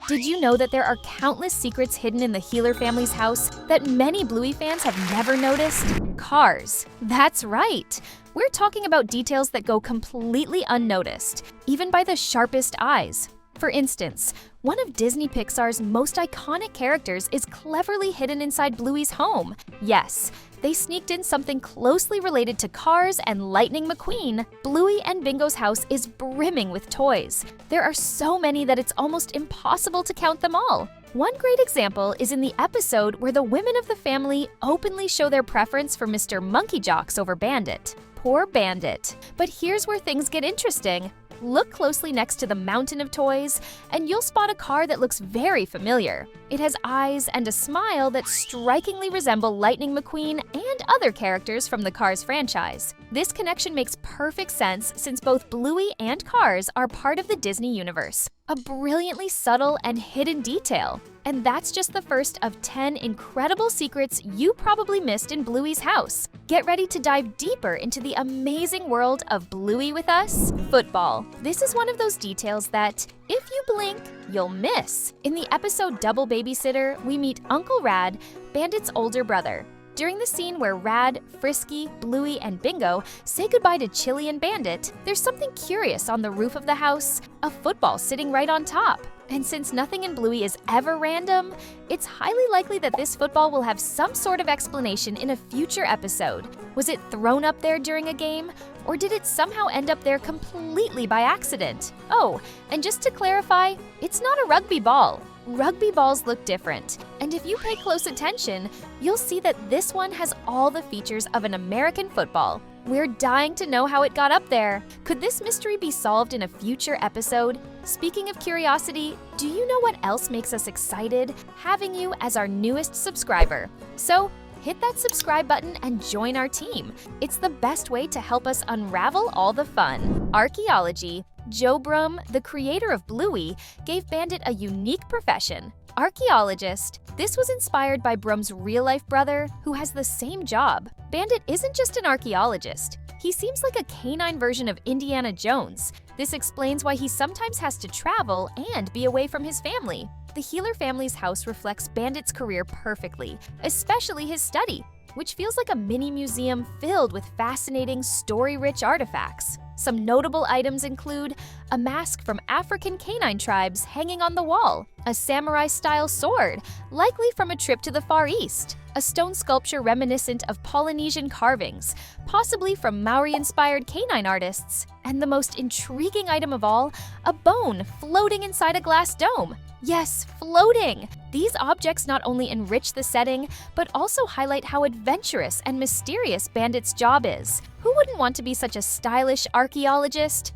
Did you know that there are countless secrets hidden in the Healer family's house that many Bluey fans have never noticed? Cars. That's right. We're talking about details that go completely unnoticed, even by the sharpest eyes. For instance, one of Disney Pixar's most iconic characters is cleverly hidden inside Bluey's home. Yes, they sneaked in something closely related to Cars and Lightning McQueen. Bluey and Bingo's house is brimming with toys. There are so many that it's almost impossible to count them all. One great example is in the episode where the women of the family openly show their preference for Mr. Monkey Jocks over Bandit. Poor Bandit. But here's where things get interesting. Look closely next to the mountain of toys, and you'll spot a car that looks very familiar. It has eyes and a smile that strikingly resemble Lightning McQueen and other characters from the Cars franchise. This connection makes perfect sense since both Bluey and Cars are part of the Disney universe. A brilliantly subtle and hidden detail. And that's just the first of 10 incredible secrets you probably missed in Bluey's house. Get ready to dive deeper into the amazing world of Bluey with us. Football. This is one of those details that, if you blink, you'll miss. In the episode Double Babysitter, we meet Uncle Rad, Bandit's older brother. During the scene where Rad, Frisky, Bluey, and Bingo say goodbye to Chili and Bandit, there's something curious on the roof of the house, a football sitting right on top. And since nothing in Bluey is ever random, it's highly likely that this football will have some sort of explanation in a future episode. Was it thrown up there during a game? Or did it somehow end up there completely by accident? Oh, and just to clarify, it's not a rugby ball. Rugby balls look different, and if you pay close attention, you'll see that this one has all the features of an American football. We're dying to know how it got up there. Could this mystery be solved in a future episode? Speaking of curiosity, do you know what else makes us excited? Having you as our newest subscriber. So, hit that subscribe button and join our team. It's the best way to help us unravel all the fun. Archaeology. Joe Brum, the creator of Bluey, gave Bandit a unique profession, archaeologist. This was inspired by Brum's real-life brother, who has the same job. Bandit isn't just an archaeologist. He seems like a canine version of Indiana Jones. This explains why he sometimes has to travel and be away from his family. The Healer family's house reflects Bandit's career perfectly, especially his study, which feels like a mini museum filled with fascinating, story-rich artifacts. Some notable items include a mask from African canine tribes hanging on the wall, a samurai-style sword, likely from a trip to the Far East, a stone sculpture reminiscent of Polynesian carvings, possibly from Maori-inspired canine artists, and the most intriguing item of all, a bone floating inside a glass dome. Yes, floating! These objects not only enrich the setting, but also highlight how adventurous and mysterious Bandit's job is. Who wouldn't want to be such a stylish archaeologist?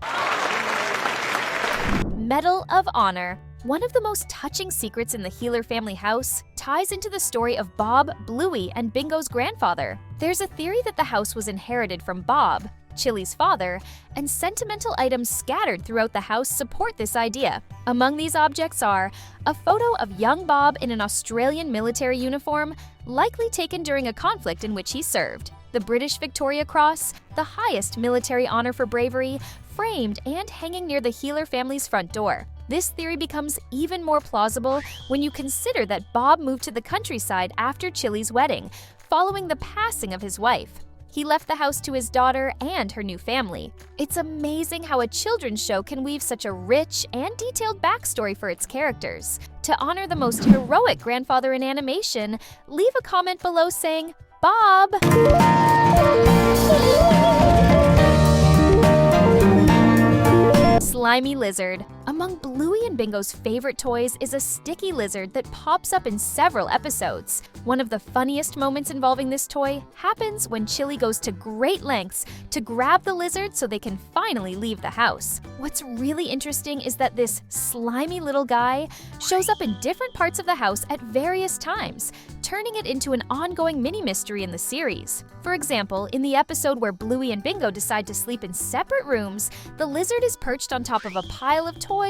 Medal of Honor. One of the most touching secrets in the Healer family house ties into the story of Bob, Bluey, and Bingo's grandfather. There's a theory that the house was inherited from Bob, Chili's father, and sentimental items scattered throughout the house support this idea. Among these objects are a photo of young Bob in an Australian military uniform, likely taken during a conflict in which he served, the British Victoria Cross, the highest military honor for bravery, framed and hanging near the Healer family's front door. This theory becomes even more plausible when you consider that Bob moved to the countryside after Chili's wedding, following the passing of his wife. He left the house to his daughter and her new family. It's amazing how a children's show can weave such a rich and detailed backstory for its characters. To honor the most heroic grandfather in animation, leave a comment below saying, Bob! Slimey Lizard. Among Bluey and Bingo's favorite toys is a sticky lizard that pops up in several episodes. One of the funniest moments involving this toy happens when Chili goes to great lengths to grab the lizard so they can finally leave the house. What's really interesting is that this slimy little guy shows up in different parts of the house at various times, turning it into an ongoing mini-mystery in the series. For example, in the episode where Bluey and Bingo decide to sleep in separate rooms, the lizard is perched on top of a pile of toys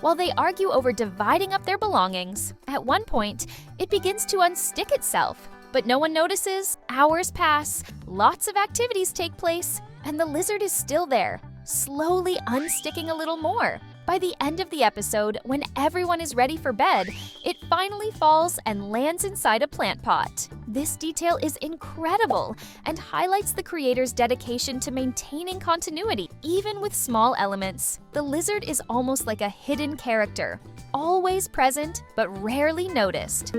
while they argue over dividing up their belongings. At one point, it begins to unstick itself, but no one notices. Hours pass, lots of activities take place, and the lizard is still there, slowly unsticking a little more. By the end of the episode, when everyone is ready for bed, it finally falls and lands inside a plant pot. This detail is incredible and highlights the creator's dedication to maintaining continuity, even with small elements. The lizard is almost like a hidden character, always present but rarely noticed.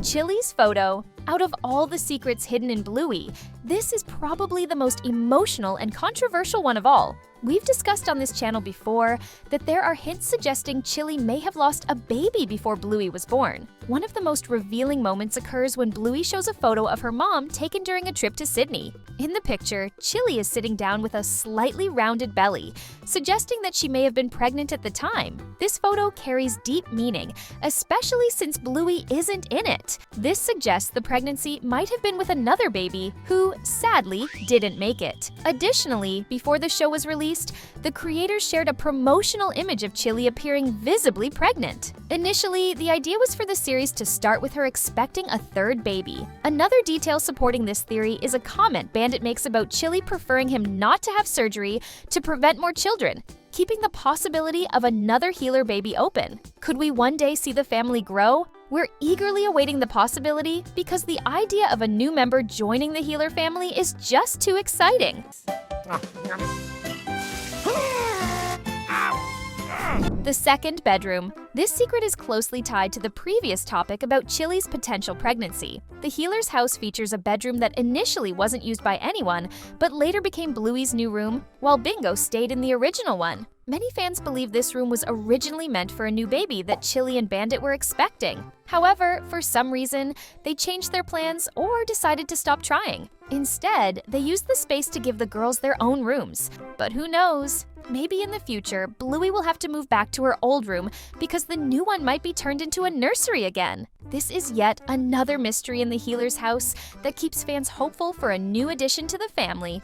Chiles Photo. Out of all the secrets hidden in Bluey, this is probably the most emotional and controversial one of all. We've discussed on this channel before that there are hints suggesting Chili may have lost a baby before Bluey was born. One of the most revealing moments occurs when Bluey shows a photo of her mom taken during a trip to Sydney. In the picture, Chili is sitting down with a slightly rounded belly, suggesting that she may have been pregnant at the time. This photo carries deep meaning, especially since Bluey isn't in it. This suggests the pregnancy might have been with another baby who, sadly, didn't make it. Additionally, before the show was released, the creators shared a promotional image of Chili appearing visibly pregnant. Initially, the idea was for the series to start with her expecting a third baby. Another detail supporting this theory is a comment Bandit makes about Chili preferring him not to have surgery to prevent more children, keeping the possibility of another healer baby open. Could we one day see the family grow? We're eagerly awaiting the possibility because the idea of a new member joining the healer family is just too exciting. The second bedroom. This secret is closely tied to the previous topic about Chili's potential pregnancy. The healer's house features a bedroom that initially wasn't used by anyone, but later became Bluey's new room, while Bingo stayed in the original one. Many fans believe this room was originally meant for a new baby that Chili and Bandit were expecting. However, for some reason, they changed their plans or decided to stop trying. Instead, they used the space to give the girls their own rooms. But who knows? Maybe in the future, Bluey will have to move back to her old room because the new one might be turned into a nursery again. This is yet another mystery in the healer's house that keeps fans hopeful for a new addition to the family.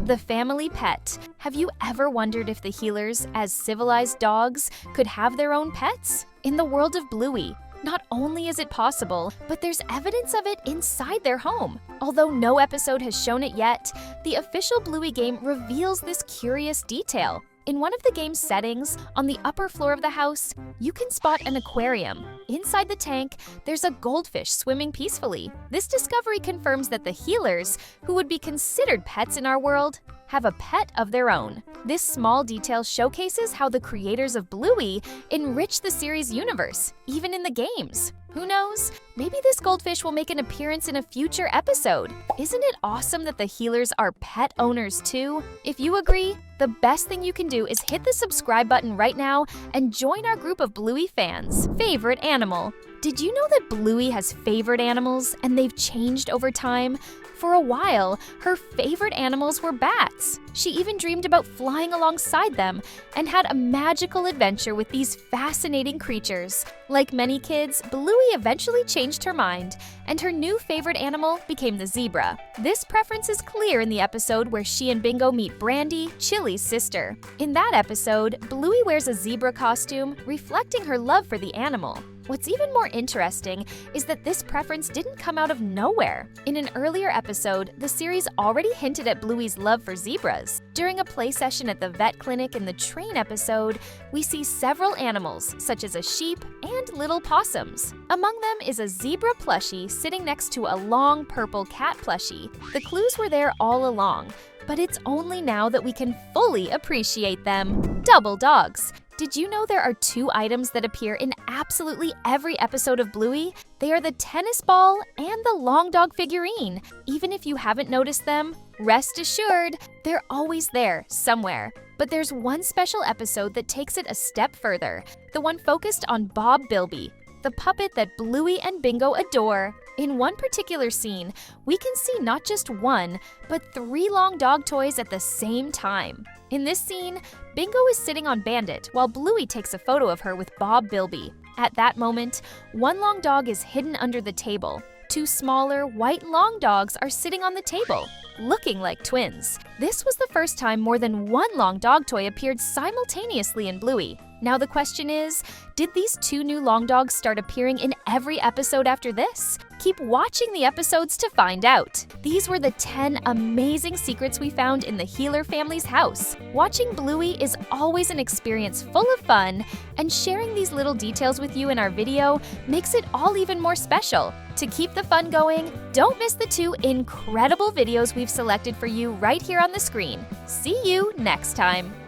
The family pet. Have you ever wondered if the healers, as civilized dogs, could have their own pets? In the world of Bluey, not only is it possible, but there's evidence of it inside their home. Although no episode has shown it yet, the official Bluey game reveals this curious detail. In one of the game's settings, on the upper floor of the house, you can spot an aquarium. Inside the tank, there's a goldfish swimming peacefully. This discovery confirms that the healers, who would be considered pets in our world, have a pet of their own. This small detail showcases how the creators of Bluey enrich the series' universe, even in the games. Who knows? Maybe this goldfish will make an appearance in a future episode. Isn't it awesome that the healers are pet owners too? If you agree, the best thing you can do is hit the subscribe button right now and join our group of Bluey fans. Favorite animal. Did you know that Bluey has favorite animals and they've changed over time? For a while, her favorite animals were bats. She even dreamed about flying alongside them and had a magical adventure with these fascinating creatures. Like many kids, Bluey eventually changed her mind, and her new favorite animal became the zebra. This preference is clear in the episode where she and Bingo meet Brandy, Chili's sister. In that episode, Bluey wears a zebra costume, reflecting her love for the animal. What's even more interesting is that this preference didn't come out of nowhere. In an earlier episode, the series already hinted at Bluey's love for zebras. During a play session at the vet clinic in the train episode, we see several animals, such as a sheep and little possums. Among them is a zebra plushie sitting next to a long purple cat plushie. The clues were there all along, but it's only now that we can fully appreciate them. Double dogs. Did you know there are two items that appear in absolutely every episode of Bluey? They are the tennis ball and the long dog figurine. Even if you haven't noticed them, rest assured, they're always there, somewhere. But there's one special episode that takes it a step further, the one focused on Bob Bilby, the puppet that Bluey and Bingo adore. In one particular scene, we can see not just one, but 3 long dog toys at the same time. In this scene, Bingo is sitting on Bandit while Bluey takes a photo of her with Bob Bilby. At that moment, one long dog is hidden under the table. 2 smaller, white long dogs are sitting on the table, looking like twins. This was the first time more than one long dog toy appeared simultaneously in Bluey. Now the question is, did these 2 new long dogs start appearing in every episode after this? Keep watching the episodes to find out. These were the 10 amazing secrets we found in the Healer family's house. Watching Bluey is always an experience full of fun, and sharing these little details with you in our video makes it all even more special. To keep the fun going, don't miss the 2 incredible videos we've selected for you right here on the screen. See you next time!